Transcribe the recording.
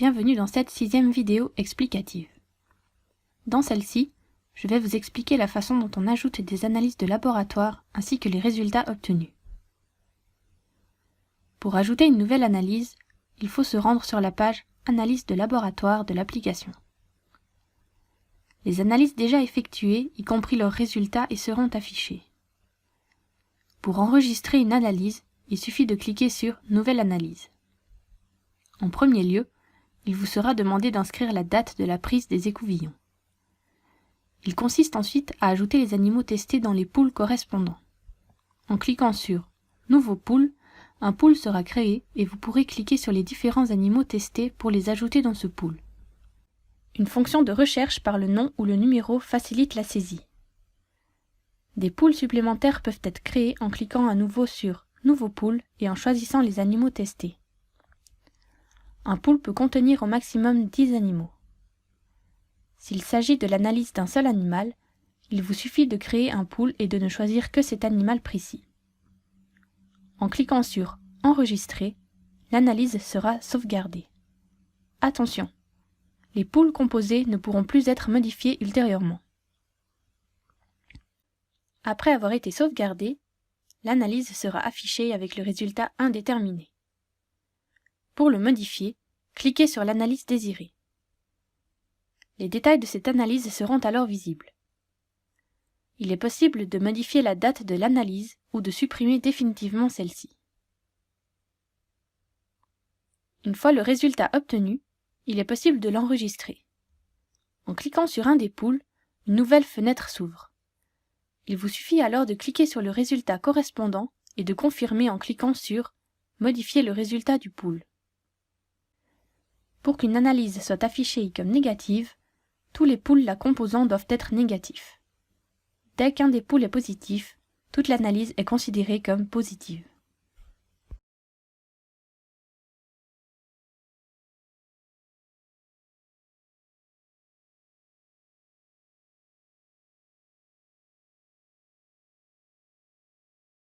Bienvenue dans cette 6e vidéo explicative. Dans celle-ci, je vais vous expliquer la façon dont on ajoute des analyses de laboratoire ainsi que les résultats obtenus. Pour ajouter une nouvelle analyse, il faut se rendre sur la page « Analyse de laboratoire » de l'application. Les analyses déjà effectuées, y compris leurs résultats, y seront affichés. Pour enregistrer une analyse, il suffit de cliquer sur « Nouvelle analyse ». En premier lieu, il vous sera demandé d'inscrire la date de la prise des écouvillons. Il consiste ensuite à ajouter les animaux testés dans les poules correspondants. En cliquant sur « Nouveau pool », un pool sera créé et vous pourrez cliquer sur les différents animaux testés pour les ajouter dans ce pool. Une fonction de recherche par le nom ou le numéro facilite la saisie. Des poules supplémentaires peuvent être créées en cliquant à nouveau sur « Nouveau pool » et en choisissant les animaux testés. Un pool peut contenir au maximum 10 animaux. S'il s'agit de l'analyse d'un seul animal, il vous suffit de créer un pool et de ne choisir que cet animal précis. En cliquant sur « Enregistrer », l'analyse sera sauvegardée. Attention, les poules composées ne pourront plus être modifiées ultérieurement. Après avoir été sauvegardée, l'analyse sera affichée avec le résultat indéterminé. Pour le modifier, cliquez sur l'analyse désirée. Les détails de cette analyse seront alors visibles. Il est possible de modifier la date de l'analyse ou de supprimer définitivement celle-ci. Une fois le résultat obtenu, il est possible de l'enregistrer. En cliquant sur un des pools, une nouvelle fenêtre s'ouvre. Il vous suffit alors de cliquer sur le résultat correspondant et de confirmer en cliquant sur « Modifier le résultat du pool ». Pour qu'une analyse soit affichée comme négative, tous les pools la composant doivent être négatifs. Dès qu'un des pools est positif, toute l'analyse est considérée comme positive.